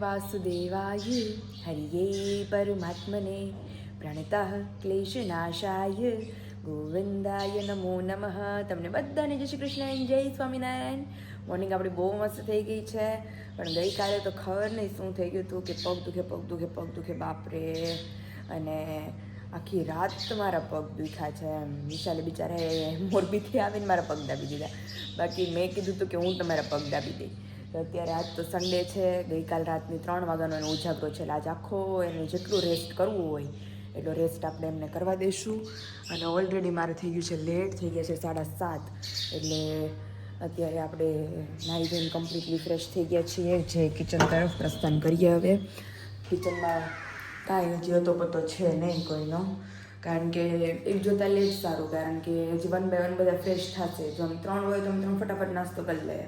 વાસુદેવાય હરિયે પરમાત્મને પ્રણતઃ ક્લેશનાશાય ગોવિંદાય નમો નમઃ. તમને બધાને જય શ્રી કૃષ્ણ, જય સ્વામિનારાયણ. મોર્નિંગ આપણી બહુ મસ્ત થઈ ગઈ છે, પણ ગઈકાલે તો ખબર નહીં શું થઈ ગયું હતું કે પગ દુખે બાપરે. અને આખી રાત મારા પગ દુખ્યા છે. વિશાલે બિચારે મોરબીથી આવીને મારા પગ દાબી દીધા. બાકી મેં કીધું હતું કે હું તમારા પગ દાબી દઈ. તો અત્યારે આજ તો સન્ડે છે, ગઈકાલ રાતની 3 વાગ્યાનો એનો ઉજાગરો છે. આજ આખો એને જેટલું રેસ્ટ કરવું હોય એટલો રેસ્ટ આપણે એમને કરવા દઈશું. અને ઓલરેડી મારે થઈ ગયું છે લેટ, થઈ ગયા છે 7:30. એટલે અત્યારે આપણે નાહી ધોઈને કમ્પ્લીટલી ફ્રેશ થઈ ગયા છીએ, જે કિચન તરફ પ્રસ્થાન કરીએ. હવે કિચનમાં કાંઈ હજી હતો પતો છે નહીં કોઈનો, કારણ કે એક જોતા લેટ સારું, કારણ કે હજી 1 by 1 બધા ફ્રેશ થશે. જો આમ 3 હોય તો આમ 3 ફટાફટ નાસ્તો કરી લઈએ.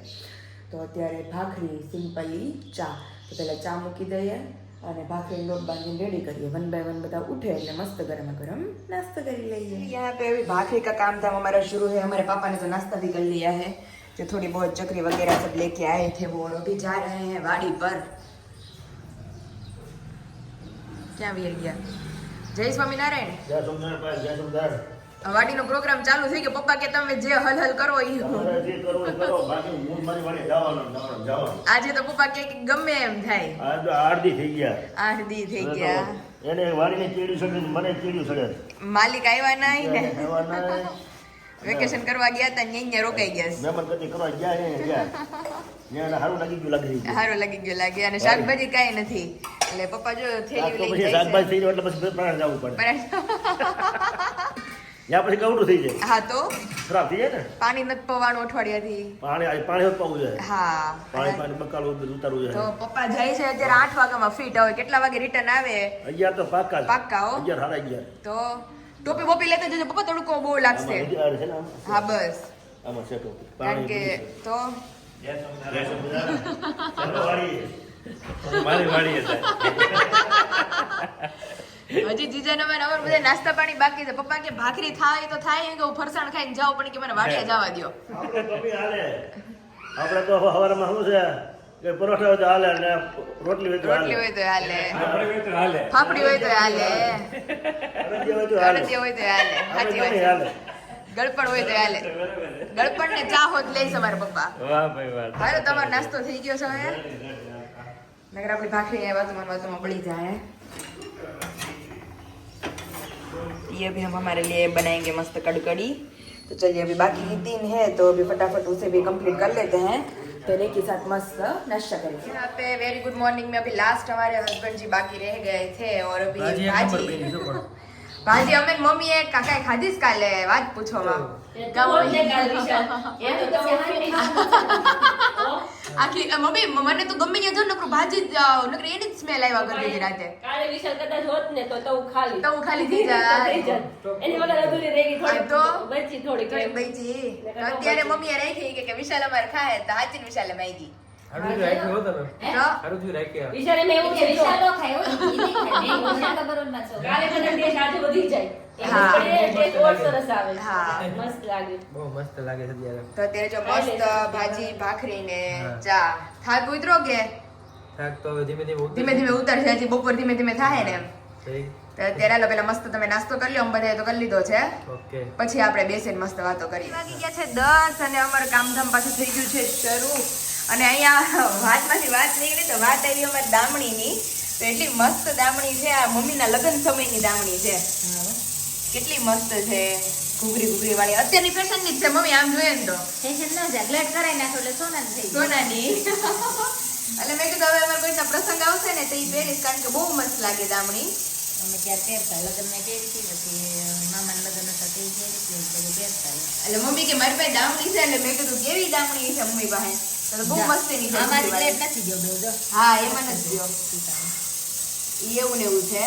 તો અત્યારે ભાખરી, સિમ્પલી ચા. તો પહેલાં ચા મૂકી દઈએ અને ભાખરીનો લોટ બાંધીને રેડી કરીએ. 1 by 1 બધા ઉઠે એટલે મસ્ત ગરમ ગરમ नाश्ता कर लीजिए. यहाँ पे अभी भाखरी का काम था हमारा शुरू है. हमारे पापा ने तो नाश्ता भी कर लिया है. जो थोड़ी बहुत चकरी वगैरह सब लेके आए थे वो अभी जा रहे हैं वाड़ी पर. क्या वीर गया? जय स्वामीनारायण. जय स्वामीनारायण. जय स्वामीनारायण. વાડીનો પ્રોગ્રામ ચાલુ થઈ ગયો. પપ્પા કે તમે જે હલ કરો ઈ કરો. બાકી હું મારી વાડી જવાનું. આજે તો પપ્પા કે ગમે એમ થાય. આ તો 8 દી થઈ ગયા. 8 દી થઈ ગયા. એને વાડીને ચીડ્યું સડે, મને ચીડ્યું સડે. માલિક આવ્યા નહીં ને, આવ્યા નહીં. વેકેશન કરવા ગયા હતા ને અહીંયા રોકાઈ ગયા. મહેમાન કદી કરવા ગયા ને ગયા. ત્યાં સારું લાગી ગયું લાગે. સારું લાગી ગયું લાગે. અને શાકભાજી કાંઈ નથી એટલે પપ્પા જો થેલી લઈને પછી શાકભાજી થઈ જાય એટલે પછી પ્રાણ જવું પડે. યા પછી કવડું થઈ જાય. હા તો ખરાબ થઈ જાય ને. પાણી નથી પવાનું અઠવાડિયાથી. પાણી હોત પાવું જોઈએ. હા પાણી બકાલું ઉતારવું તો જોઈએ. પપ્પા જાય છે અત્યારે 8 વાગ્યામાં ફિટ. હવે કેટલા વાગે રિટર્ન આવે? 11 તો પાક્કા જ. પાક્કા હો. 11 સાડા 11. તો ટોપી બોપી લેતા જજો પપ્પા, તડકો બહુ લાગશે. આમાં છે ને આમાં. હા બસ, આમાં છે ટોપી. કારણ કે તો જય સ્વામિનારાયણ. ચાલો વાડી. મારી વાડી છે. હજી જીજાને મને અમાર બધા નાસ્તા પાણી બાકી છે. પપ્પા કે ભાખરી થાય તો થાય, કે હું ફરસાણ ખાઈને જાઉં, પણ કે મને વાડીએ જવા દ્યો. આપણે ટોપી હાલે. આપણે તો સવારમાં શું છે કે પરોઠા હોય તો હાલે ને રોટલી હોય તો હાલે. રોટલી હોય તો હાલે, ફાફડી હોય તો હાલે. ફાફડી હોય તો હાલે, અડદિયા હોય તો હાલે. અડદિયા હોય તો હાલે. સાચી વાત છે. હાલે. ગળપણ હોય તો હાલે. ગળપણ ને ચા હોત લઈશ અમારા પપ્પા. વાહ ભાઈ વાહ. હાલો તમારો નાસ્તો થઈ ગયો છે હવે. નગર આપણી ભાખરી એ વાતમાં પડી જાય. ये भी हम हमारे लिए बनाएंगे मस्त कड़कड़ी. तो चलिए अभी बाकी की 3 है तो अभी फटाफट उसे भी कंप्लीट कर लेते हैं, फिर एक ही साथ मस्त नाश्ता करेंगे. यहाँ पे वेरी गुड मॉर्निंग में अभी लास्ट हमारे हस्बैंड जी बाकी रह गए थे और अभी भाजी અમે મમ્મી એ કાકા ખાધી જ કાલે. વાત પૂછો માં આખી મમ્મી મને તો ગમે ને જો નકરું ભાજી નકરી એની જ સ્મેલ આવ્યા કરતી હતી રાતે. કાલે વિશાલ કદાચ હોત ને તો તવ ખાલી થઈ જાય એની વગર અધૂરી રહી ગઈ. થોડી તો બચી થોડી બચી. અત્યારે મમ્મીએ રાખી કે વિશાલ અમારે ખાય તો હાચી વિશાલે માંગી. વિશાલ એમ એવું છે વિશાલો ખાય હોય ઈ નહીં ખાય. મેં વિશાલ બરોબર માં છો. કાલે કદાચ ટેસ્ટ આજે વધી જાય. હા. ટેસ્ટ ઓર સરસ આવે. હા. મસ્ત લાગે. બહુ મસ્ત લાગે છે અત્યારે. તો અત્યારે જો મસ્ત ભાજી ભાખરી ને ચા. થાક ઉતરો કે થાક તો હવે ધીમે ધીમે ધીમે ધીમે ઉતરશે. હજી બપોર ધીમે ધીમે થાય ને એમ. ઠીક. તો અત્યારે હાલો પેલા મસ્ત તમે નાસ્તો કરી લો. અમે બધાએ તો કરી લીધો છે. ઓકે. પછી આપણે બેસીને મસ્ત વાતો કરીએ. વાગી ગયા છે 10 અને અમારું કામધામ પાછું થઈ ગયું છે શરૂ. અને અહીંયા વાતમાંથી વાત નીકળી તો વાત આવી અમારી દામણીની. તો એટલી મસ્ત દામણી છે. આ મમ્મીના લગ્ન સમયની દામણી છે. કેટલી મસ્ત છે, ઘૂઘરી વાળી. અત્યારની ફેશનની જ છે મમ્મી, આમ જોઈએ ને તો ફેશન ન જાય, ગ્લેડ કરાઈ નાખો એટલે સોનાની થઈ જાય. સોનાની. એટલે મેં કીધું હવે અમારે કોઈના પ્રસંગ આવશે ને તો એ પહેરીશ, કારણ કે બહુ મસ્ત લાગે દામણી. અમે ત્યારે પહેરતા લગ્નમાં પહેરી હતી, પછી મામાના લગ્ન હતા તે પહેરી હતી, બધું પહેરતા. એટલે મમ્મી કે મારી પાસે દામણી છે. એટલે મેં કીધું કેવી દામણી છે મમ્મી પાસે? તો બહુ મસ્તીની છે. અમારી ગ્લેડ નથી ગયો બહુ જો. હા એમાં નથી ગયો. એવું ને એવું છે.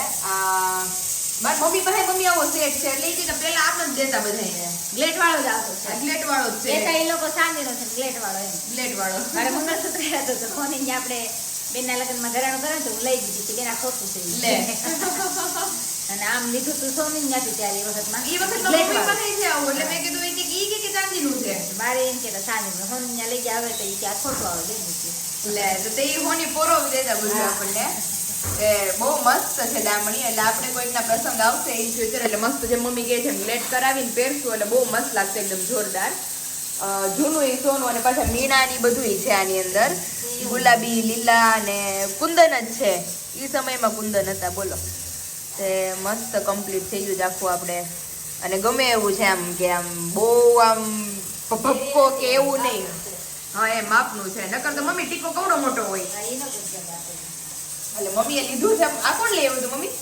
મારી મમ્મી પાસે મમ્મી આવો સેટ છે એટલે કે પેલા આપણે જ દેતા બધાને. ગ્લેડ વાળો જ આવતો છે. ગ્લેટ વાળો જ એ તો છે. એ લોકો સાંજનો છે ગ્લેડ વાળો એમ. ગ્લેટ વાળો. મારે મંગળસૂત્ર હતો તો ફોની આપણે બેનના લગ્નમાં ઘરાણું કરે તો હું લઈ દીધી હતી. બેના ખોટું છે લે. અને આમ લીધું તું સોની ત્યાંથી ત્યારે એ વખતમાં એ વખત ગ્લેડ મમ્મી વાળો. પાસે છે આવું. એટલે મેં કીધું કે ચાંદીનું છે. મારે એમ કે સાંજનું સોની ત્યાં લઈ ગયા આવે તો એ કે આ ખોટું આવે લઈ દીધું. લે તો તે હોની પોરોવી દેતા બધું આપણને એ બહુ મસ્ત છે દામણી એટલે આપણે કોઈકના પ્રસંગ આવશે ઇન ફ્યુચર એટલે મસ્ત જે મમ્મી કહે છે લેટ કરાવીને પહેરશું એટલે બહુ મસ્ત લાગશે એકદમ જોરદાર જૂનું એ સોનું અને પાછા મીણા ની બધું છે આની અંદર ગુલાબી લીલા અને કુંદન જ છે એ સમયમાં કુંદન હતા બોલો તે મસ્ત કમ્પ્લીટ થઈ ગયું છે આખું આપણે અને ગમે એવું છે આમ કે આમ બહુ આમ ભપકો કે એવું નહીં હા એ માપનું છે નકર તો મમ્મી ટીકો કવડો મોટો હોય એટલે મમ્મીએ લીધું છે આ કોણ લઈ આવ્યું હતું મમ્મી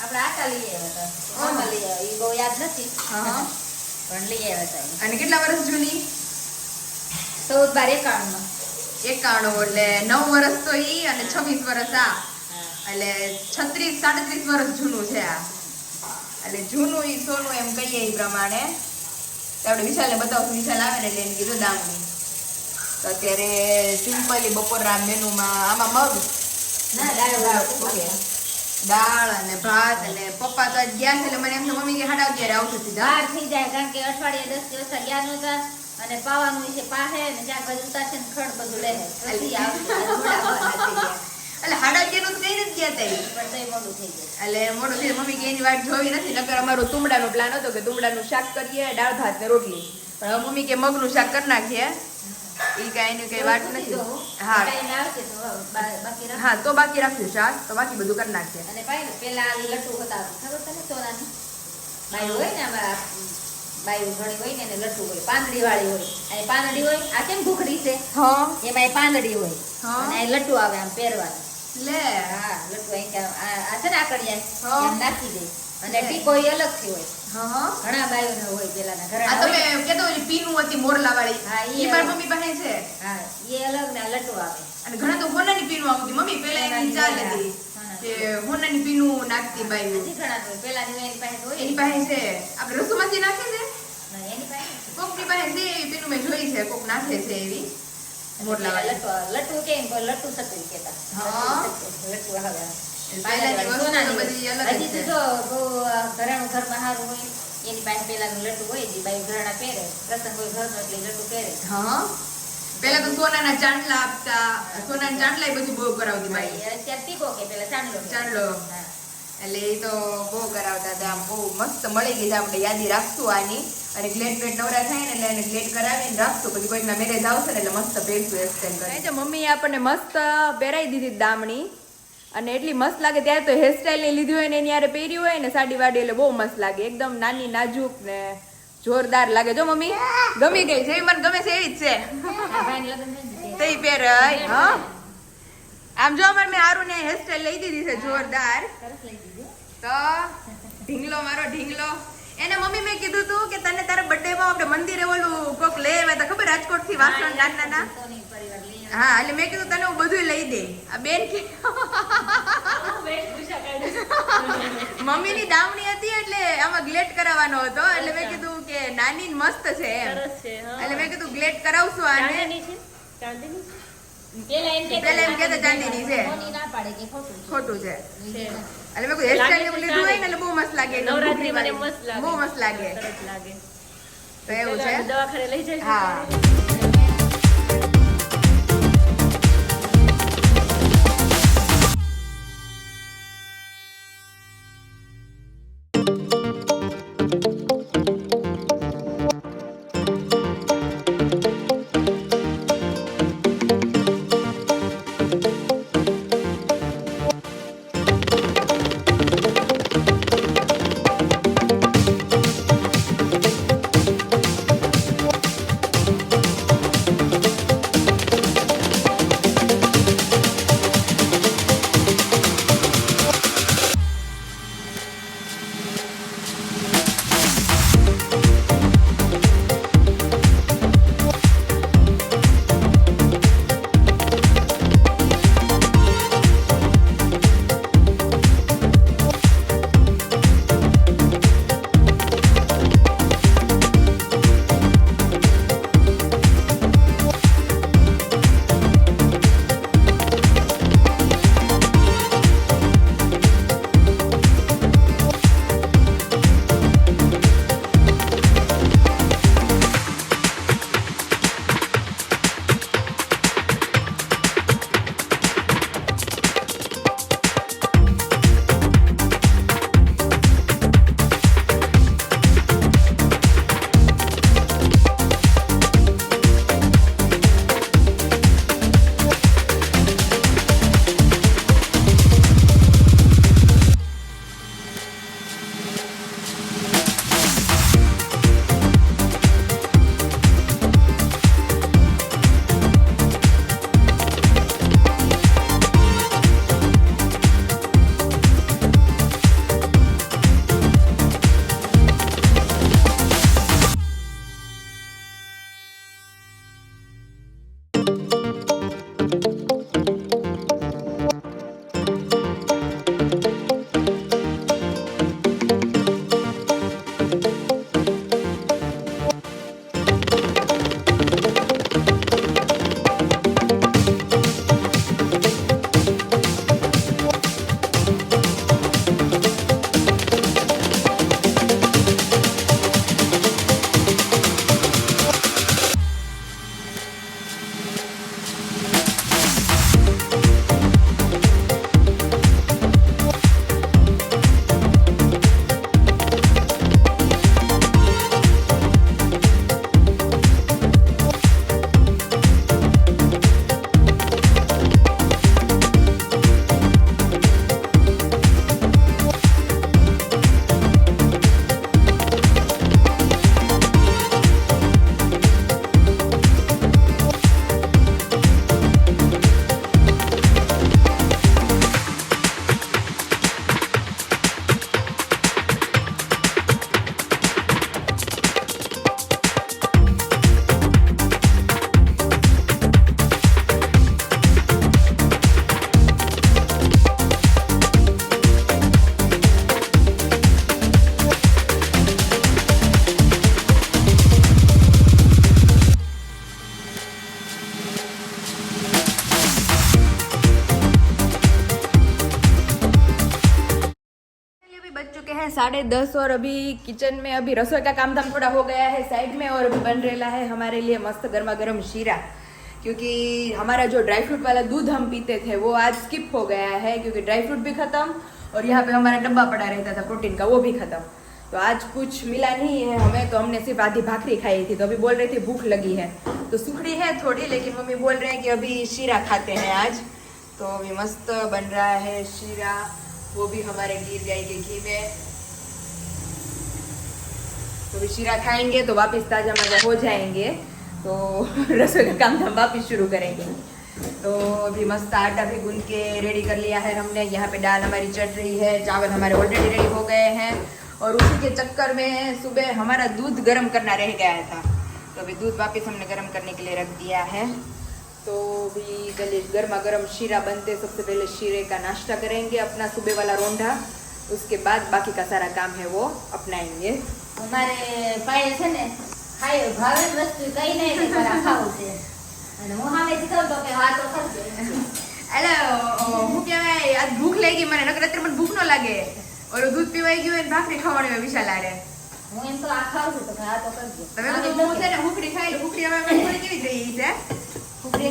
આપણે આટા લઈ આવ્યા હતા આમાં લઈ આવ્યા એ બહુ યાદ નથી હા પણ લઈ આવ્યા હતા અને કેટલા વર્ષ જૂની 14-12-91 91 એટલે 9 વર્ષ તો ઈ અને 26 વર્ષ આ એટલે 36-37 વર્ષ જૂનું છે આ એટલે જૂનું ઈ સોનું એમ કહીએ એ પ્રમાણે તો આપણે વિશાલને બતાવશું વિશાલ આવે ને એટલે એને કીધું દામની તો અત્યારે સિમ્પલી બપોરના મેનુમાં આમાં મગ ના દાળ ઓકે દાળ અને ભાત અને પપ્પા તો આજ ગયા છે એટલે મને એમ તો મમ્મી કે 11:30 આવશે સીધા બહાર થઈ જાય કારણ કે અઠવાડિયે 10 દિવસ ગયા નહોતા અને પાવાનું છે પાહે ને જ્યાં બધું ઉતારશે ને ખડ બધું લે પછી આવશે થોડા વાર થઈ ગયા એટલે 11:30 નું તો કઈ નથી ગયા તઈ પણ તઈ મોડું થઈ જાય એટલે મોડું થઈ મમ્મી કે એની વાટ જોવી નથી નકર અમારો તુમડાનો પ્લાન હતો કે તુમડાનું શાક કરીએ દાળ ભાત ને રોટલી પણ હવે મમ્મી કે મગનું શાક કરી નાખીએ ઈ કાંઈ એની કઈ વાત નથી હા ટાઈમ આવશે તો બાકી રાખ હા તો બાકી રાખ્યું શાક તો બાકી બધું કરી નાખીએ અને પાઈ પેલા આ લટ્ટુ હતા ખબર તને સોનાની બાયું હોય ને અમારા બાયું ઘણી હોય ને એને લટ્ટુ હોય પાંદડી વાળી હોય અને પાંદડી હોય આ કેમ ભૂખડી છે હા એમાં એ પાંદડી હોય હા. અને આ લટ્ટુ આવે આમ પહેરવાનું લે હા લટ્ટુ અહીં આ છે ને આકડિયા હા. એમ નાખી દે અને ટીકો એ અલગથી હોય હા ઘણા બાયોને હોય પેલાના આ ઘરના તમે હોય. કેતો ઓલી પીનું હતી મોરલા વાળી હા, ઈ ઈ મારી મમ્મી પાસે છે હા એ અલગ ને આ લટ્ટુ આવે અને ઘણા તો હોનાની પીનું આવતી મમ્મી પેલા એની ચાલ હતી કે હોનાની પીનું નાખતી બાઈ હજી ઘણા હોય પેલાની હોય એની પાસે હોય એની પાસે છે આપણે રસોમાંથી નાખે છે ના, એની પાસે કોકની પાસે છે એવી પીનું મેં જોઈ છે કોક નાખે છે એવી મોરલા વાળી લટ્ટુ કેમ કોઈ લટ્ટુ સકરી કેતા હા. લટ્ટુ આવે પહેલાની વસ્તુ તો બધી અલગ જ હજી તો છે. જો બહુ ઘરેણું ઘરમાં સારું હોય એની પાસે પેલાનું લટ્ટુ હોય જે બાઈ ઘરેણા પહેરે પ્રસંગ હોય ઘરનો એટલે લટ્ટુ પહેરે હા પેલા તો સોનાના ચાંદલા આપતા સોનાના ચાંદલા એ બધું બહુ કરાવતી બાઈ ભાઈ અત્યારે ટીકો કે પેલા ચાંદલો કે. ચાંદલો. હા. એટલે એ તો બહુ કરાવતા હતા આમ બહુ મસ્ત મળી ગઈ છે આપણે યાદી રાખશું આની અને ગ્લેડ પેટ નવરા થાય ને એટલે એને ગ્લેડ કરાવીને રાખશું પછી કોઈકના મેરેજ આવશે ને એટલે મસ્ત પહેરશું હેરસ્ટાઈલ કરી તો મમ્મીએ આપણને મસ્ત પહેરાવી દીધી દામણી અને એટલી મસ્ત લાગે ત્યારે તો હેરસ્ટાઈલ ની લીધી હોય ને એની યારે પહેરી હોય ને સાડી વાડી એટલે બહુ મસ્ત લાગે એકદમ નાની નાજુક ને જોરદાર લાગે જો મમ્મી ગમી ગઈ જેવી મને ગમે છે એવી જ છે હા, ભાઈના લગ્ન થઈ ગયા. તે પહેરાય હા આમ જો અમારે મેં હારું ને હેરસ્ટાઈલ લઈ દીધી છે જોરદાર સરસ લઈ દીધું તો ઢીંગલો મારો ઢીંગલો એને મમ્મી મેં કીધું તું કે તને તારા બર્થડે માં આપણે મંદિરે ઓલું કોક લઈ આવ્યા હતા ખબર રાજકોટ થી વાસણ નાના સોની પરિવાર લઈ હા એટલે મેં કીધું તને હું બધું લઈ દે આ બેન કે મમ્મી ની દાવણી હતી એટલે આમાં ગ્લેટ કરાવવાનો હતો એટલે મેં કીધું કે નાની ને મસ્ત છે એમ એટલે મેં કીધું ગ્લેટ કરાવશું આને પેલા એમ પેલા એમ કહેતા ચાંદીની છે. સોની ના પાડે કે ખોટું છે. ખોટું છે એટલે મેં કીધું હેરસ્ટાઈલ એવું લીધું હોય ને એટલે બહુ મસ્ત લાગે એકદમ નવરાત્રી મને બુકરી મસ્ત લાગે બહુ મસ્ત લાગે સરસ લાગે તો એવું છે દવાખાને લઈ જજો હા है 10:30 और अभी किचन में अभी रसोई का काम धाम थोड़ा हो गया है साइड में और अभी बन रहा है हमारे लिए मस्त गर्मा गर्म शीरा क्योंकि हमारा जो ड्राई फ्रूट वाला दूध हम पीते थे वो आज स्किप हो गया है क्योंकि ड्राई फ्रूट भी खत्म और यहाँ पे हमारा डब्बा पड़ा रहता था प्रोटीन का वो भी खत्म तो आज कुछ मिला नहीं है हमें तो हमने सिर्फ आधी भाखरी खाई थी तो अभी बोल रही थी भूख लगी है तो सुखड़ी है थोड़ी लेकिन मम्मी बोल रहे हैं कि अभी शीरा खाते हैं आज तो अभी मस्त बन रहा है शीरा वो भी हमारे गिर गाय के घी में तो अभी शीरा खाएंगे तो वापस ताजा मजा हो जाएंगे तो रसोई का काम हम वापस शुरू करेंगे तो अभी मस्त आटा भी गूंद के रेडी कर लिया है हमने यहाँ पे दाल हमारी चढ़ रही है चावल हमारे ऑलरेडी रेडी हो गए हैं और उसी के चक्कर में सुबह हमारा दूध गर्म करना रह गया था तो अभी दूध वापस हमने गर्म करने के लिए रख दिया है तो भी चलिए गर्मा गर्म शीरा बनते सबसे पहले शीरे का नाश्ता करेंगे अपना सुबह वाला रोंढा उसके बाद बाकी का सारा काम है वो अपनाएंगे અમારે પાયે છે ને ખાય ભાવે જ વસ્તુ કઈ નહીં કે મારા ખાવું છે અને હું સામેથી કહું તો કે હા તો કરજો એટલે હું કહેવાય આજ ભૂખ લાગી મને નકર અત્યારે મને ભૂખ ન લાગે ઓલો દૂધ પીવાઈ ગયું હોય ને ભાખરી ખાવાની હોય વિશાલ આરે હું એમ તો આ ખાઉં છું તો કે હા તો કરજો તમે બધું હું છે ને હુકડી ખાઈ હુકડી હવે થોડી કેવી જ રહી છે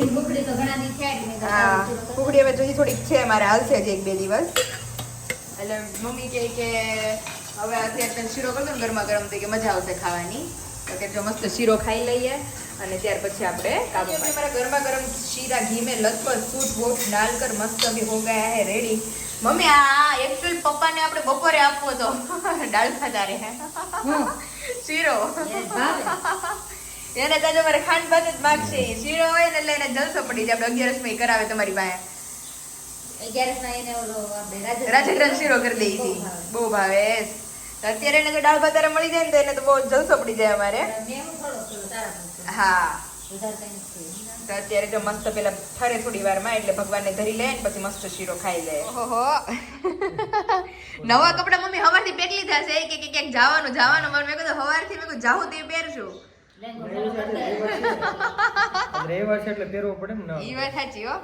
ભૂખડી તો ઘણા દી થયા જ મેં હા હુકડી હવે જોઈ થોડીક છે મારે હાલશે જ 1-2 દિવસ એટલે મમ્મી કહે કે હવે અત્યારે તમે શીરો કરજો ને ગરમા ગરમ થઈ કે મજા આવશે ખાવાની તો કે જો મસ્ત શીરો ખાઈ લઈએ અને ત્યાર પછી આપણે કાબુ મારા ગરમા ગરમ शीरा घी में लथपथ सूट वूट डालकर मस्त अभी हो गया है रेडी मम्मी आ एक्चुअल पप्पा ने આપણે બપોરે આપવો તો દાળ ભાત રે શીરો એને તો જો મારે ખાંડ ભાત જ માગશે શીરો હોય ને એટલે એને જલસો પડી જાય આપણે 11 માં કરાવે તમારી પાસે 11 માં એને ઓલો આપણે રાજગરાજ શીરો કરી દઈ હતી બહુ ભાવે અત્યારે એને જો દાળ ભાત મળી જાય ને તો એને તો બહુ જલસો પડી જાય અમારે મેં હું થોડો તારા હા વધારે કઈ નથી તો અત્યારે જો મસ્ત પેલા ઠરે થોડી વારમાં એટલે ભગવાનને ધરી લે ને પછી મસ્ત શીરો ખાઈ લે ઓહો નવા કપડા મમ્મી હવારથી પહેરી લીધા છે કે ક્યાંક જવાનું મને મેં કીધું હવારથી મેં કીધું જાવું તે પહેરશું રવિવાર છે એટલે પહેરવો પડે ને ઈ વાત સાચી હો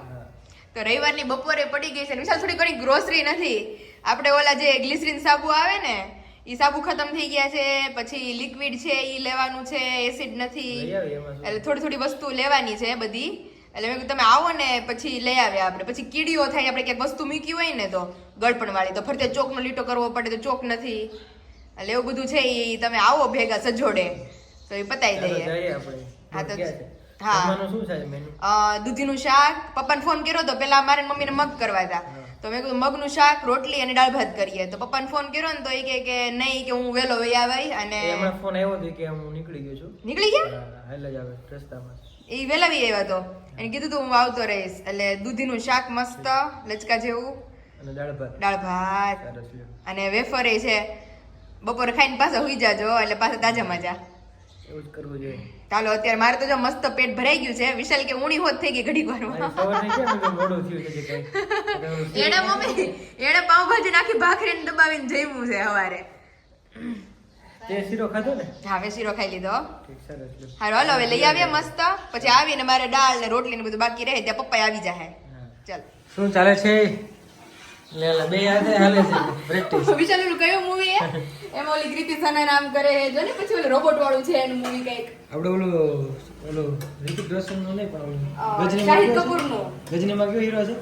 તો રવિવારની બપોરે પડી ગઈ છે વિશાલ થોડી ઘણી ગ્રોસરી નથી આપણે ઓલા જે ગ્લિસરીન સાબુ આવે ને ઈ સાબુ ખતમ થઈ ગયા છે પછી લિક્વિડ છે ઈ લેવાનું છે એસિડ નથી એટલે થોડી થોડી વસ્તુ લેવાની છે બધી એટલે મેં કીધું તમે આવો ને પછી લઈ આવ્યા આપણે પછી કીડીઓ થાય આપણે ક્યાંક વસ્તુ મૂકી હોય ને તો ગળપણ વાળી તો ફરતે ચોકનો લીટો કરવો પડે તો ચોક નથી એટલે એવું બધું છે ઈ તમે આવો ભેગા સજોડે તો એ પતાવી દઈએ હા તો હા શું છે મેનુ દૂધીનું શાક પપ્પાને ફોન કર્યો તો પેલા મારે મમ્મીને મગ કરવા હતા તો મેં કીધું મગનું શાક રોટલી અને દાળ ભાત કરીએ તો પપ્પાને ફોન કર્યો ને તો એ કે નહીં કે હું વેલો વઈ આવી અને હમણાં ફોન આવ્યો હતો કે હું નીકળી ગયો છું નીકળી ગયા હાલ જ આવે રસ્તામાં એ વેલા વી આવ્યો તો એને કીધું તું હું આવતો રહીશ એટલે દૂધીનું શાક મસ્ત લચકા જેવું અને દાળ ભાત સરસ લ્યો. અને વેફર એ છે બપોરે ખાઈને પાછા હુઈ જાજો એટલે પાછા તાજા મજા એવું જ કરવું જોઈએ ચાલો અત્યારે મારે તો જો મસ્ત પેટ ભરાઈ ગયું છે વિશાલ કે ઊણી હોત થઈ ગઈ ઘડીક મારી વારમાં ખબર નહીં કેમ કે મોડું થયું છે કઈ એણે મમ્મી એણે પાવભાજી નાખી ભાખરીને દબાવીને જમ્યું છે સવારે તે શીરો ખાધો ને હા મેં શીરો ખાઈ લીધો ઠીક સરસ લ્યો. હારો હાલો હવે લઈ આવીએ મસ્ત પછી આવીને મારે દાળ ને રોટલી ને બધું બાકી રહે ત્યાં પપ્પા આવી જાય હા. ચાલ શું ચાલે છે લે બે હાથે હાલે છે પ્રેક્ટિસ વિશાલ ઓલું કયો મૂવી એમાં ઓલી કૃતિ સના નામ કરે જો ને પછી ઓલું રોબોટ વાળું છે એનું મૂવી કઈક આપણે ઓલું ઋતિક રોશન નું નહીં પણ ઓલું શાહિદ કપૂર નું ગજનીમાં કયો હીરો છે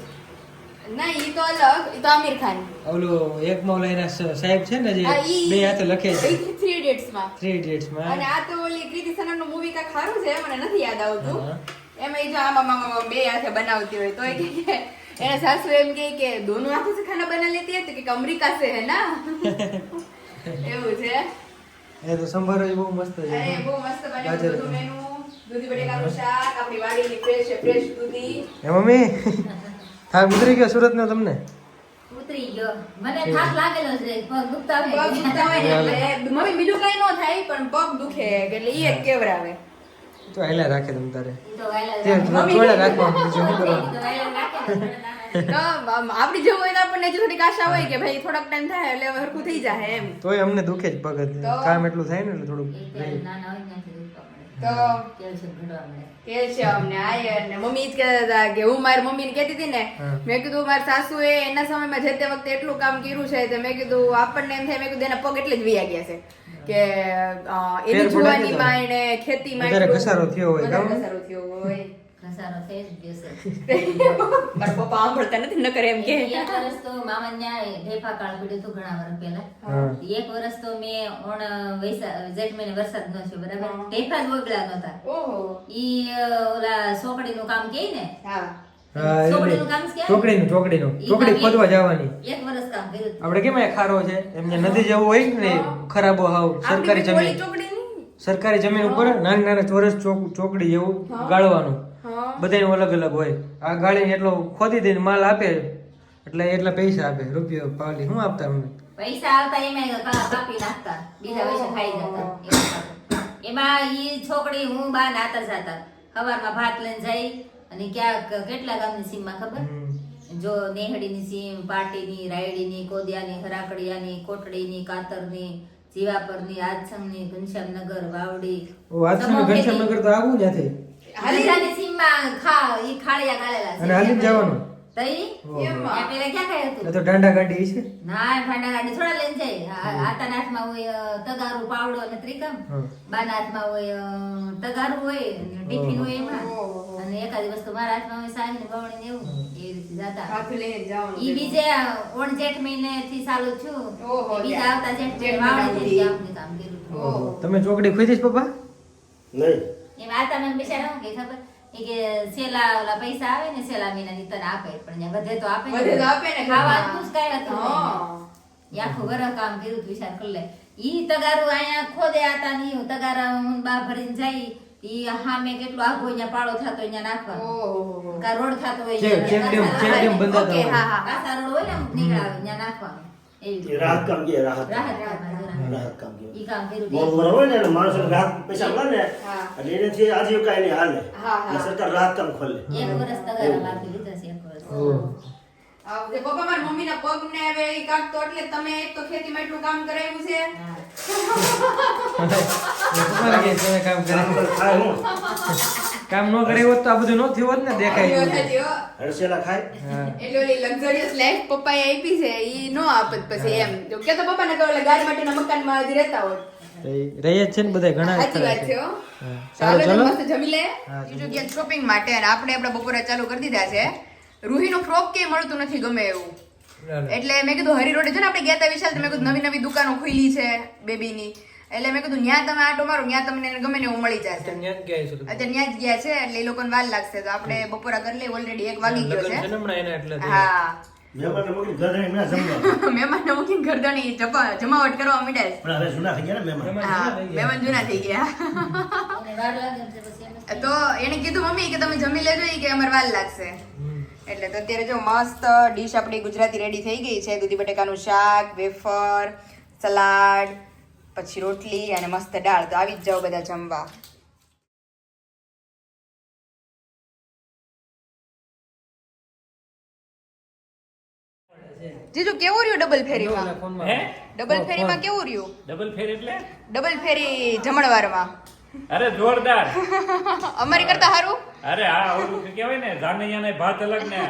ના ઈ તો અલગ ઈ તો આમિર ખાન ઓલું એકમાં ઓલા એના સાહેબ છે ને જે હા, ઈ- બે હાથે લખે છે 3 ઇડિયટ્સ માં 3 ઇડિયટ્સ માં અને આ તો ઓલી કૃતિ સના નું મૂવી કા ખારું છે મને નથી યાદ આવતું હા. એમાં ઈ જો આમાં બે હાથે બનાવતી હોય તો એ કે એને સાસુ એમ કે दोनों हाथों से खाना बना लेती है तो कि अमेरिका से है ना એવું છે એ તો સંભાર જ બહુ મસ્ત છે અરે બહુ મસ્ત બન્યું ગાજર બધું મેનુ દૂધી બટેકાનું શાક આપણી વાડીની ફ્રેશ દૂધી હે મમ્મી થાક ઉતરી ગયો સુરત નો તમને ઉતરી ગયો મને થાક લાગેલો છે પગ દુખતા પગ હોય દુખતા હોય ને એટલે મમ્મી બીજું કઈ ન થાય પણ પગ દુખે એટલે ઈ જ કેવરાવે તો હેલા રાખે તમ તારે ઈ તો વાયલા તે ચોળે રાખવાનું બીજું શું કરવાનું તો વાયલા રાખે ને તો આપણી જેવું હોય તો આપણને હજી થોડીક આશા હોય કે ભાઈ થોડાક ટાઈમ થાય એટલે હવે હરખું થઈ જાય એમ તોય અમને દુખે જ પગ તો- કામ એટલું થાય ને એટલે થોડું એ ત્યારે નાના હોય ત્યાંથી દુખવા તો કેલ્શિયમ ઘટવા મળે. કેલ્શિયમ ને આયર્ન ને મમ્મી જ કહેતા હતા કે હું મારી મમ્મીને કહેતી હતી ને મેં કીધું મારી સાસુએ એના સમયમાં જે તે વખતે એટલું કામ કર્યું છે તો મેં કીધું આપણને એમ થાય મેં કીધું એના પગ એટલે જ વયા ગયા છે કે એની જુવાનીમાં એને ખેતીમાં વધારે એટલું ઘસારો થયો હોય, વધારે કાં? ઘસારો થયો હોય ઘસારો થઈ જ ગયો છે. મારા પપ્પા સાંભળતા નથી ન કરે એમ કે એક વર્ષ તો મામા ન્યાય ઢેફા કાળ પડ્યું હતું ઘણા વર્ષ પહેલા. એક વર્ષ તો મેં જેઠ મહિને વરસાદ ન થયો બરાબર, ઢેફા જ વગડા નહોતા. ઓહો ઈ ઓલા સોકડીનું કામ કે ને, હા હા, એ ચોકડીનું કામ છે? ચોકડીનું ચોકડી ખોદવા જવાની. એક વર્ષ કામ કર્યું હતું. આપણે કેમ અહીંયા ખારો છે એમને નદી જેવું હોય ને ખરાબો હાવ સરકારી આપણી જમીન, ઓલી ચોકડીની સરકારી જમીન ઉપર નાના નાના ચોરસ ચોકડી જેવું ગાળવાનું, બધાયનું અલગ અલગ હોય. આ ગાળીને એટલો ખોદી દઈને માલ આપે એટલે એટલા પૈસા આપે, રૂપિયો પાવલી શું આપતા અમને? પૈસા આવતા એમાં કાપી નાખતા, બીજા પૈસા ખાઈ જતા એવું થતું. એમાં ઈ છોકરી હું બા નાતા જતા, સવારમાં ભાત લઈને જાય અને ક્યાંક કેટલા ગામની સીમમાં ખબર, જો નેહડીની સીમ, પાટીની, રાયડીની, કોદિયાની, હરાકડિયાની, કોટડીની, કાતરની, જીવાપરની, આજસંગની, ઘનશ્યામનગર, વાવડી, ઘનશ્યામનગર તો આવું ત્યાંથી હાલીજાની સીમમાં ઈ ખાડિયા ગાળેલા છે. અને હાલી જ જવાનું. તઈ ત્યાં પેલા ક્યાં કઈ હતું? એ તો દાંડા ગાડી છે. ના ભાંડા ગાડી થોડા લઈને જાય. આતાના હાથમાં હોય તગારું, પાવડો અને ત્રિકમ, બાના હાથમાં હોય તગારું હોય અને ટિફિન હોય એમાં, અને એકાદી વસ્તુ મારા હાથમાં હોય સાંજ ને બવણી ને એવું, એ રીતે જતા. હાથ લઈને જવાનું ઈ બીજે ઓણ જેઠ મહિને થી ચાલુ થયું. ઓહો, બીજા આવતા જેઠ મહિને વાવણી થી આપણે કામ કર્યું. તમે ચોકડી ખોદી છે પપ્પા? નહીં એમ આતા મને બિચારા શું કે ખબર, એ કે સેલા ઓલા પૈસા આવે ને સેલા મહિનાની તને આપે, પણ ત્યાં બધે તો આપે બધે તો આપે ને ખાવાનું જ કાંઈ હતું નહીં. હા. ઈ આખું વરસ કામ કર્યું તું, વિચાર કરી લે. ઈ તગારું અહીંયા ખોદે આતા ની તગારા હું બા ભરીને જાય, ઈ હામે કેટલું આઘો અહીંયા પાળો થતો અહીંયા નાખવાનો, ઓહો કા રોડ થતો હોય ચેક બંધાતા ઓકે હોય. હા હા કાસા રોડ હોય ને નીકળાવે અહીંયા નાખવાનું. એવી એ રીતે. રાહત કામ કે રાહત રાહત કામ. રાહત કામ કે ઈ કામ કર્યું મોર તું. મોર હોય ને એટલે માણસોને રાહત પૈસા મળે ને હા. એટલે એનાથી આજીવિકા એની હાલે હા, હા. એટલે સરકાર રાહત કામ ખોલે. એક વર્ષ તગારા બાકી લીધા છે, એક વર્ષ. જે પપ્પા મારા મમ્મીના પગ ને હવે ઈ કાક તો એટલે તમે એક તો ખેતીમાં એટલું કામ કરાવ્યું છે તમારે કે તમે કામ કરે, કામ પર ખાય હું કામ ન કરે હોત તો આ બધું ન થયું હોત ને દેખાય એવું. હરસેલા ખાય હા. એટલે ઓલી લક્ઝરિયસ લાઈફ પપ્પાએ આપી છે ઈ નો આપત પછી એમ જો કે તો પપ્પાને તો ઓલા ગાડી માટેના મકાનમાં હજી રહેતા હોત. તો ઈ રહી જ છે ને બધા ઘણા સાચી ખરા વાત છે. છે હો. હા. ચાલો ચાલો તો ચાલો. મસ્ત જમી લે. હા, બીજું ગયા શોપિંગ માટે અને આપણે આપણા બપોરે ચાલુ કરી દીધા છે. રૂહીનો ફ્રોક કે મળતું નથી ગમે એવું, એટલે મેં કીધું હરી રોડે છે ને આપણે ગયા તા વિશાલ, તો મેં કીધું નવી નવી દુકાનો ખુલી છે બેબીની, એટલે મેં કીધું ન્યા તમે આટો મારો, ન્યા તમને ગમે ને એવું મળી જશે. ત્યાં જ ગયા છે. અત્યારે ન્યા જ ગયા છે એટલે એ લોકોને વાર લાગશે, તો આપણે બપોરા કરી લઈએ. ઓલરેડી 1 વાગી ગયો લગ્ન છે છે. ને હમણાં એના એટલે હા મહેમાનને મોકલી ઘરે એમના જમવા મહેમાનને મૂકીને ગરદણી જમાવટ કરવા માંડ્યા છે. પણ હવે જૂના થઈ ગયા ને મહેમાન હા મહેમાન જૂના થઈ ગયા. એને વાર લાગે એમ છે પછી એમ જ. તો એને કીધું મમ્મી કે તમે જમી લેજો, ઈ કે અમારે વાર લાગશે. એટલે તો અત્યારે જો મસ્ત ડીશ આપણી ગુજરાતી રેડી થઈ ગઈ છે. દૂધી બટેકાનું શાક, વેફર, સલાડ, પછી રોટલી અને મસ્ત દાળ. તો આવી જ જાઓ બધા જમવા. જીજુ કેવું રહ્યું ડબલ ફેરીમાં? ડબલ ફેરીમાં કેવું રહ્યું? ડબલ ફેર એટલે ડબલ ફેરી જમણવારમાં અરે જોરદાર. અમારી કરતા સારું? અરે આ ઓલું કે કહેવાય ને જાનૈયાને ભાત અલગ ને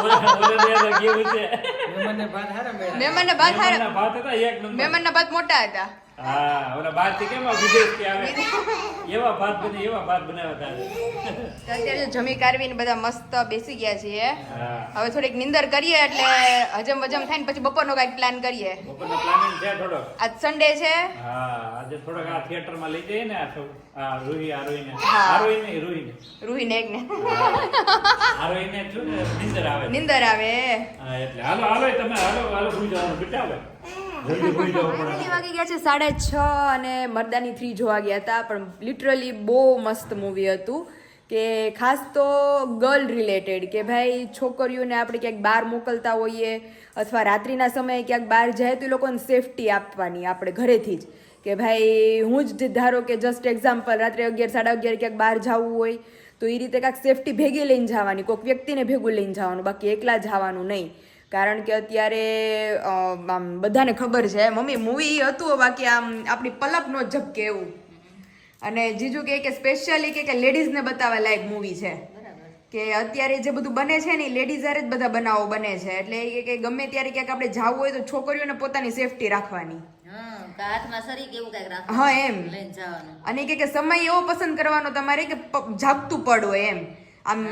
ઓલે કેવું છે. મહેમાનને ભાત હારા મળ્યા. મહેમાનના ભાત મહેમાનના સારા, ભાત હતા એક નંબર. મહેમાનના ભાત મોટા હતા. હા ઓલા ભાત થી કેમ વિદેશ થી આવે એવા ભાત બને એવા ભાત બનાવ્યા હતા. તો અત્યારે જો જમી કારવીને બધા મસ્ત બેસી ગયા છીએ. હા હવે થોડીક નિંદર કરીએ એટલે હજમ વજમ થાય ને પછી બપોરનો કાંઈક પ્લાન કરીએ. બપોરનો પ્લાનિંગ છે થોડો. આજ સન્ડે છે. હા આજે થોડોક આ થિયેટર માં લઈ જઈએ ને આ સૌ આ રૂહી આરોહીને હા. આરોહીને રૂહીને રૂહીને એક ને આરોહીને શું ને નીંદર આવે. નિંદર આવે. હા એટલે હાલો હાલો તમે હાલો હાલો ભૂઈ જવાનું બેટા હવે જલ્દી ભૂઈ જવું પડે. Finally વાગી ગયા છે 6:30 અને મર્દાની 3 જોવા ગયા હતા, પણ લિટરલી બહુ મસ્ત મૂવી હતું. કે ખાસ તો ગર્લ રિલેટેડ, કે ભાઈ છોકરીઓને આપણે ક્યાંક બહાર મોકલતા હોઈએ અથવા રાત્રિના સમયે ક્યાંક બહાર જાય તો એ લોકોને સેફટી આપવાની આપણે ઘરેથી જ. કે ભાઈ હું જ ધારો કે જસ્ટ એક્ઝામ્પલ રાત્રે 11 સાડા 11 ક્યાંક બહાર જવું હોય તો એ રીતે કાંઈક સેફટી ભેગી લઈને જવાની, કોઈક વ્યક્તિને ભેગું લઈને જવાનું, બાકી એકલા જવાનું નહીં. કારણ કે અત્યારે આમ બધાને ખબર છે મમ્મી મૂવી હતું, બાકી આમ આપણી પલક નો ઝપકે એવું. અને જીજુ કે સ્પેશિયલી કે લેડીઝને બતાવવા લાયક મૂવી છે કે અત્યારે જે બધું બને છે ને લેડીઝ હારે જ બધા બનાવો બને છે એટલે એ કે ગમે ત્યારે ક્યાંક આપણે જવું હોય તો છોકરીઓને પોતાની સેફટી રાખવાની. હાથમાં સરી કેવું કઈક રાખવાનું. હા એમ. લઈને જવાનું. અને કે સમય એવો પસંદ કરવાનો તમારે કે જાગતું પડો એમ આમ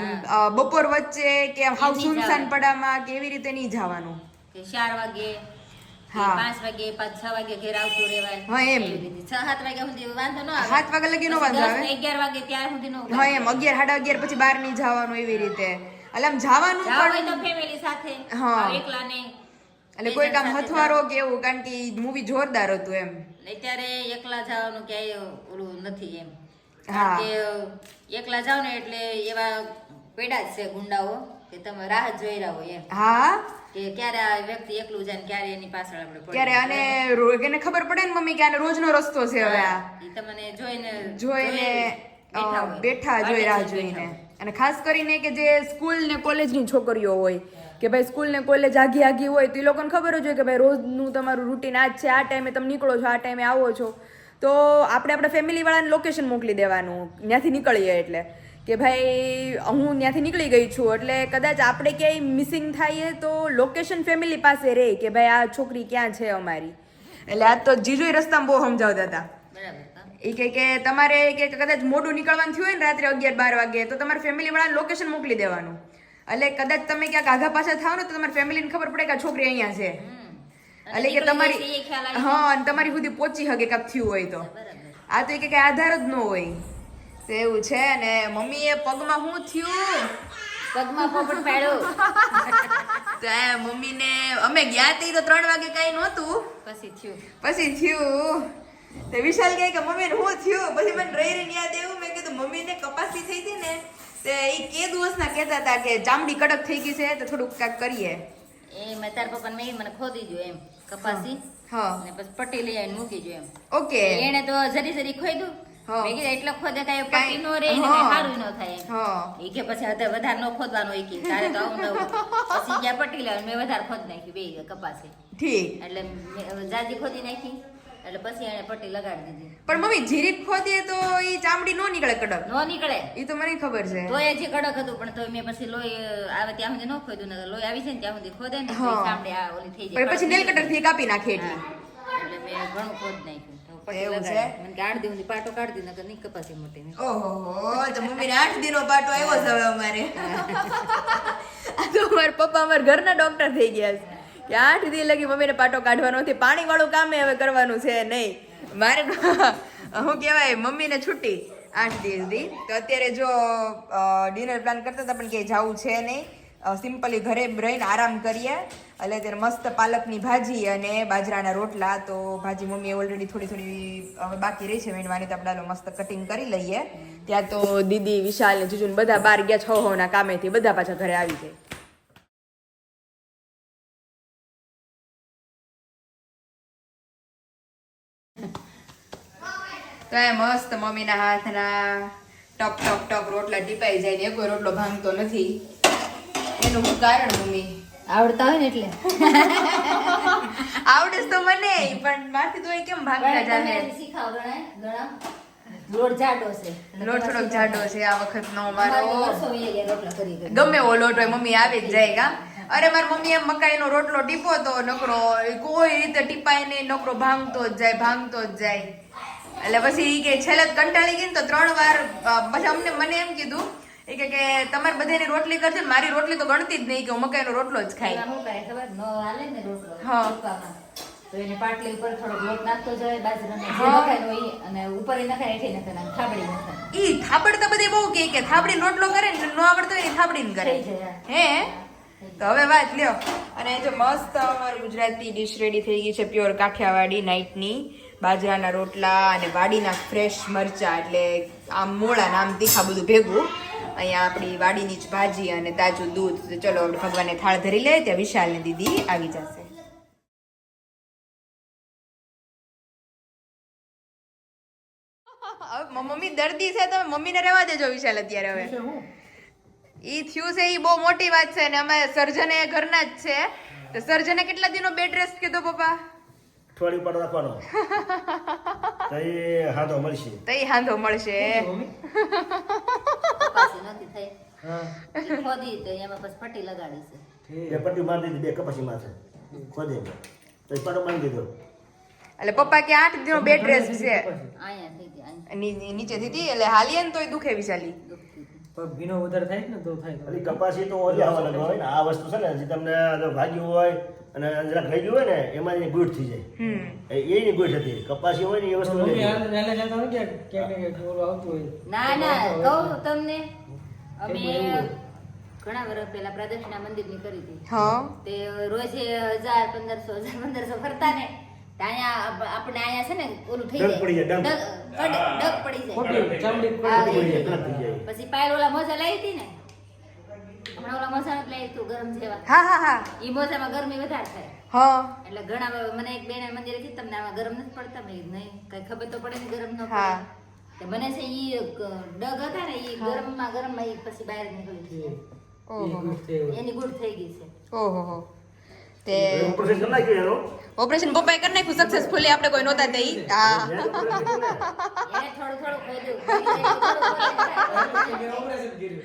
બપોર વચ્ચે કે હાવ સુનસાન પડામાં કે એવી રીતે નહીં જવાનું કે 4 વાગે હા 5 વાગે 5-6 વાગે ઘેર આવતું રહેવાય. હા એમ 6-7 વાગ્યા સુધી વાંધો ન આવે. 7 વાગ્યા લગી નો વાંધો આવે. 11 વાગે ત્યાર સુધી નો. હા એમ 11-11:30 પછી બહાર નહીં જવાનું એવી રીતે એટલે આમ જવાનું તો ફેમિલી સાથે. હા. એકલા નહીં. એટલે કોઈ કામ હથવારો કે એવું કારણ કે મૂવી જોરદાર હતું એમ. અત્યારે એકલા જવાનું ક્યાંય ઓલું નથી એમ. હા. કે એકલા જાવ ને એટલે એવા પેડા જ છે ગુંડાઓ કે તમે રાહ જ જોઈ રહ્યા હોય એમ હા કે ક્યારે આ વ્યક્તિ એકલું જાય ને ક્યારે એની પાછળ આપણે પડીએ. ક્યારે અને એને ખબર પડે ને મમ્મી કે આને રોજનો રસ્તો છે હવે આ ઈ તમને જોઈને બેઠા જોઈ રાહ જોઈને. અને ખાસ કરીને કે જે સ્કૂલ ને કોલેજની છોકરીઓ હોય કે ભાઈ સ્કૂલ ને કોલેજ આઘી હોય તો એ લોકોને ખબર જ હોય કે ભાઈ રોજનું તમારું રૂટીન આ જ છે આ ટાઈમે તમે નીકળો છો આ ટાઈમે આવો છો તો આપણે આપણા ફેમિલી વાળાને લોકેશન મોકલી દેવાનું ત્યાંથી નીકળીએ એટલે કે ભાઈ હું ત્યાંથી નીકળી ગઈ છું એટલે કદાચ આપણે ક્યાંય મિસિંગ થાય તો લોકેશન ફેમિલી પાસે રહે કે ભાઈ આ છોકરી ક્યાં છે અમારી. એટલે આ તો જીજુય રસ્તામાં બહુ સમજાવતા હતા. એ કે તમારે કે કદાચ મોડું નીકળવાનું થયું હોય ને રાત્રે 11-12 વાગે તો તમારે ફેમિલી વાળાને લોકેશન મોકલી દેવાનું એટલે કદાચ તમે ક્યાંક આઘા પાછા થાવ ને તો તમારી ફેમિલીને ખબર પડે કે આ છોકરી અહીંયા છે એટલે કે તમારી હા અને તમારી સુધી પહોંચી શકે કાંક થયું હોય તો આ તો કે આધાર જ ન હોય તો એવું છે. અને મમ્મીએ પગમાં શું થયું પગમાં પોપટ પાડ્યો તો મમ્મીને અમે ગયા તી તો 3 વાગે કઈ નહોતું પછી થયું તો વિશાલ કહે કે મમ્મીને શું થયું પછી મને રહી યાદ આવ્યું મેં કીધું મમ્મીને કપાસી થઈ હતી ને તે એ કે દિવસના કહેતા હતા કે ચામડી કડક થઈ ગઈ છે તો થોડુંક કાંઈક કરીએ એ મેં તાર પપ્પાને મેં મને ખોદી જો એમ કપાસી હા ને પછી પટ્ટી લઈ આવીને મૂકી જો એમ ઓકે એને તો જરી ખોદ્યું હા. મેં કીધું એટલે ખોદે કાંઈ પટ્ટી નો રહે ને હા. કાંઈ સારું ન થાય એમ હા એ કે પછી હવે વધારે ન ખોદવાનું હોય કે તારે તો આવું નવું પછી ગયા પટ્ટી લાવી મેં વધારે ખોદ નાખી બે કપાસી ઠીક એટલે જાજી ખોદી નાખી એટલે પછી એને પટ્ટી લગાડી દીધી. પણ મમ્મી જીરીક ખોદીએ તો ઈ ચામડી નો નીકળે કડક નો નીકળે ઈ તો મને ખબર છે તો એ જે કડક હતું પણ તો મેં પછી લોહી આવે ત્યાં સુધી ન ખોદ્યું ને લોહી આવી છે ને ત્યાં સુધી ખોદે ને તો હા. ચામડી આ ઓલી થઈ પણ જાય પછી નેલ કટર થી કાપી નાખે એટલી એટલે મેં ઘણું ખોદ નાખ્યું તો પટ્ટી એવું છે? લગાડી. મને કે 8 દિવસની પાટો કાઢી દીધી નકર નહીં કપાસી મોટી નહીં. ઓહો તો મમ્મીને 8 દિનો પાટો આવ્યો છે હવે અમારે આ તો અમારા પપ્પા અમારા ઘરના ડોક્ટર થઈ ગયા છે કે 8 દી લગી મમ્મીને પાટો કાઢવાનો નથી પાણી વાળું કામે હવે કરવાનું છે નહીં મારે હું કહેવાય મમ્મીને છૂટી 8 દિવસ દી તો અત્યારે જો ડિનર પ્લાન કરતા હતા પણ ક્યાંય જવું છે નહીં સિમ્પલી ઘરે રહીને આરામ કરીએ એટલે અત્યારે મસ્ત પાલકની ભાજી અને બાજરાના રોટલા તો ભાજી મમ્મીએ ઓલરેડી થોડી હવે બાકી રહી છે વેણવાની તો આપણે મસ્ત કટિંગ કરી લઈએ ત્યાં તો દીદી વિશાલ ને જીજુ ને બધા બહાર ગયા 6 ના કામેથી બધા પાછા ઘરે આવી જાય. તો એ મસ્ત મમ્મીના હાથના ટપ રોટલા ટીપાઈ જાય ને એક રોટલો ભાંગતો નથી એનું શું કારણ મમ્મી આવડતા હોય ને એટલે આવડે તો મને પણ મારથી તો એ કેમ ભાગતા જાને લોટ જાડો છે લોટ થોડોક જાડો છે આ વખત નો મારો વર્ષો વહી ગયા રોટલા કરી ગમે એવો લોટ હોય મમ્મી આવી જ જાય કા અરે મારી મમ્મી એમ મકાઈનો રોટલો ટીપો તો નકરો કોઈ રીતે ટીપાય નહીં નકરો ભાંગતો જ જાય એટલે પછી ઈ કે છેલ્લે કંટાળી ગઈ ને તો 3 વાર પછી મને એમ કીધું એ કે તમારે બધાની રોટલી કરશે ને મારી રોટલી તો ગણતી જ નહીં કે હું મકાઈનો રોટલો જ ખાઈ શું કરે ખબર ન હાલે ને રોટલો હા. ટીપવામાં. તો એને પાટલી ઉપર થોડોક લોટ નાખતો જાય બાજરાનો જે હા. નખાય ઈ અને ઉપર એ નખાય હેઠે નખાય અને થાબડી નખાય ઈ થાબડ તો બધે બહુ કે થાબડી રોટલો કરે ને નો આવડતો હોય ને થાબડીને કરે થઈ જાય. હે તો હવે વાત લ્યો અને જો મસ્ત અમારી ગુજરાતી ડીશ રેડી થઈ ગઈ છે પ્યોર કાઠિયાવાડી નાઈટની બાજરાના રોટલા અને વાડીના ફ્રેશ મરચા એટલે આમ મોળા નામ તીખા બધું ભેગું અહીંયા આપણી વાડીની જ ભાજી અને તાજું દૂધ તો ચલો આપણે ભગવાનને થાળ ધરી લે ત્યાં વિશાલ ને દીદી આવી જશે. હવે મમ્મી દર્દી છે તમે મમ્મીને રહેવા દેજો વિશાલ અત્યારે હવે ઈ થયું છે ઈ બહુ મોટી વાત છે ને અમે સર્જને ઘરના જ છે તો સર્જને કેટલા દિનો બેડ રેસ્ટ કીધો પપ્પા અઠવાડિયું પાડો રાખવાનો તો એ હાથો મળશે. તો એ હાંધો મળશે. મમ્મી કપાસી નહોતી થઈ હા ઈ ખોદી તો એમાં પછી પટ્ટી લગાડી છે ઠીક. બે પટ્ટી મારી દીધી, 2 કપાસી માથે ખોદે તો એ પાડો બાંધી દીધો. એટલે પપ્પા કે 8 દિનો બેડ રેસ્ટ છે. અહીંયા થઈ ગયા અહીંયા નીચેથી હતી એટલે હાલીએ ને તોય દુખે વિશાલી. દુખતી હતી. પણ ભીનો વધારે થાય ને તો થાય એટલે કપાસી તો ઓલી આવવા લાગે હોય ને. આ વસ્તુ છે ને જે તમને જો ભાગ્યું હોય અને જરાક રહી ગયું હોય ને એમાં એની ગુડ થઈ જાય. એની ગુડ હતી. કપાસી હોય ને એ વસ્તુ મમ્મી લઈ હાલ ચાલે જતા હોય ક્યાંક ક્યાંક ને ક્યાંક ઓલું આવતું હોય ના ના કહું તમને અમે ઘણા વર્ષ પહેલા પ્રદક્ષિણા મંદિરની કરી હતી હા તે રોજે 1000-1500 ફરતા ને તો અહીંયા આપણે અહીંયા છે ને ઓલું થઈ ડગ પડી જાય, ડગ. ડગ પડી જાય ખોટી ચામડી હા, ખોટી જાય, કડક થઈ જાય. પછી પાયલ ઓલા મોજા લાવી હતી ને હમણાં ઓલા મોજા નથી લાવી તું ગરમ જેવા હા હા હા ઈ મોજામાં ગરમી વધારે થાય હા એટલે ઘણા મને એક બેન મંદિરે કીધું તમને આમાં ગરમ નથી પડતા મેં કીધું, નહીં કઈ ખબર તો પડે ને ગરમ ન હા. પડે તો મને છે ઈ ડગ હતા ને ઈ ગરમમાં ઈ પછી બહાર નીકળી એ ઓહો ગુડ થયું. એની ગુડ થઈ ગઈ છે ઓહો હો. તે એવું પ્રોસેસ કરી નાખ્યું એનું. ઓપરેશન પપ્પાએ કરી નાખ્યું સક્સેસફુલી. આપણે કોઈ નહોતા તે ઈ. હા એને થોડું થોડું ખોદ્યું ઓપરેશન કર્યું.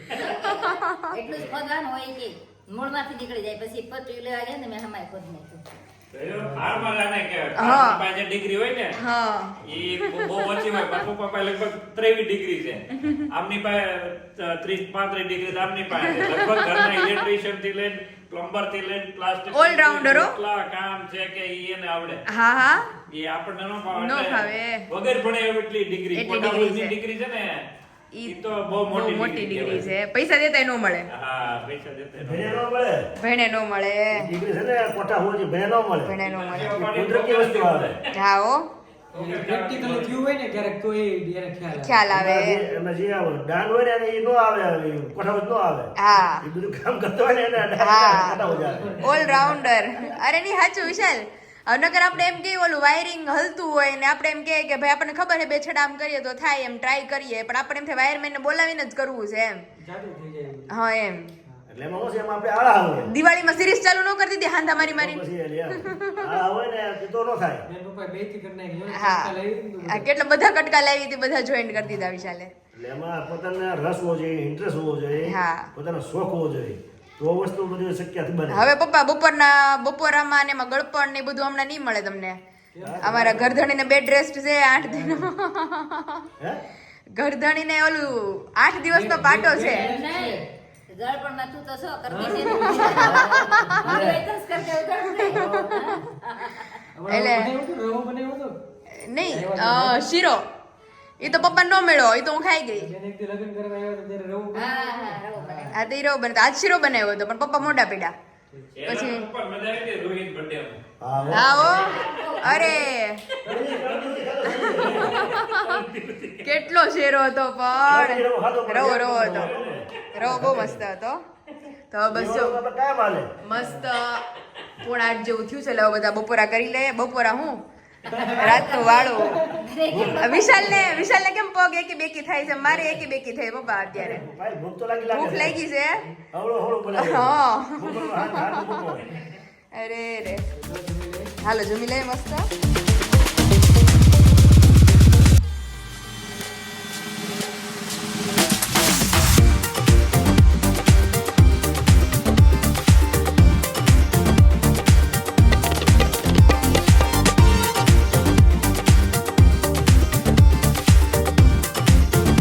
એટલું જ ખોદવાનું હોય કે મૂળમાંથી નીકળી જાય પછી પતરી લેવા ગયા ને મેં હમાય ખોદ નાખ્યું હારમાં લાને કે હા. પાસે જે ડિગ્રી હોય ને હા ઈ બહુ ઓછી હોય. મારા પપ્પા પાસે લગભગ 23 ડિગ્રી છે. આમની પાસે 30-35 ડિગ્રી આમની પાસે છે. લગભગ ઘરના ઇલેક્ટ્રિશિયન થી લઈને પ્લમ્બર થી લઈને પ્લાસ્ટિક All rounder હો. એટલા કામ છે કે ઈ એને આવડે. હા હા ઈ આપણને ન ફાવે. ન એટલે ફાવે. વગર ભણે એટલી ડિગ્રી એટલી મોટા degree વર્ષની છે. ડિગ્રી છે ને ઈ ઈ તો બહુ બહુ મોટી મોટી ડિગ્રી કહેવાય. છે. પૈસા દેતાય ન મળે. હા પૈસા દેતે ભેણે ન મળે. ભણે ન મળે. ડિગ્રી છે ને કોઠા હોવા જોઈએ, ભેણે ન મળે. ભણે ન મળે. એ કુદરતી વસ્તુ આવે. હા હો પ્રેક્ટિકલ થયું હોય ને ક્યારેક તો એ એને ખ્યાલ આવે. એમાં જે આવે દાન હોય ને એ નો આવે, કોઠા ન આવે. હા એ બધું કામ કરતો હોય ને એને હા. કોઠા હોય આવે. ઓલરાઉન્ડર. અરે નહીં સાચું વિશાલ. હવે નકર આપણે એમ કહીએ ઓલું વાયરિંગ હલતું હોય ને આપણે એમ કહીએ કે ભાઈ આપણને ખબર છે બે છેડા આમ કરીએ તો થાય એમ ટ્રાય કરીએ પણ આપણે એમ થાય વાયરમેનને બોલાવીને જ કરવું છે એમ. જાદુ થઈ જાય બધું. હા એમ. એટલે એમાં શું છે, એમાં આપણે આળા હોય. દિવાળીમાં સિરીઝ ચાલુ ન કરી દીધી હાંધા મારી મારી. પછી એટલે એમ. આળા હોય ને એ તો ન થાય. બેન પપ્પાએ બેથી કરી નાખી. હા કટકા લાવી દીધું. આ કેટલા બધા કટકા લાવી હતી બધા જોઈન્ટ કરી દીધા વિશાલે. એટલે એમાં પોતાને રસ હોવો જોઈએ, ઇન્ટરેસ્ટ હોવો જોઈએ, હા. પોતાનો શોખ હોવો જોઈએ, તો વસ્તુ બધું શક્ય બને. હવે પપ્પા બપોરામાં ને એમાં ગળપણ ને એ બધું હમણાં નહીં મળે તમને. અમારા ઘરધણીને બેડ રેસ્ટ છે 8 દિન. હે? ઘરધણીને ઓલું 8 દિવસનો પાટો છે. નહીં ગળપણમાં તું તો શું કરતી છે મારી way તો જ કરતે ઉઘાડું નહીં. એટલે- બનાવ્યું હતું, રવો બનાવ્યો હતો. નહીં શીરો એ તો પપ્પા નો મેળો એ તો હું ખાઈ ગઈ. બેન એક દી લગ્ન કરવા આવ્યા હતા ત્યારે રવો બનાવ્યો. હા હા રવો બને આ તો ઈ રવો બને આજ શીરો બનાવ્યો હતો પણ પપ્પા મોઢા પીડા. પછી ઉપર મજા આવી હતી રોહિત birthday માં. હા, હો. આવો અરે કેટલો શેરો હતો પણ રવો હતો. રવો બહુ મસ્ત હતો. તો બસ જો આપણે કાયમ હાલે. મસ્ત 7:30 જેવું થયું છે એટલે હવે બધા બપોરા કરી લઈએ. બપોરા હું રાતનું વાળું. વિશાલને કેમ પગ એકી બેકી થાય છે? મારે એકી બેકી થાય પપ્પા અત્યારે. ભાઈ, ભૂખ તો લાગી ભૂખ લાગી છે. હવળું બનાવી. હા ભૂખનો હાથ મૂકો. અરે રે હાલો જમી લઈએ મસ્ત.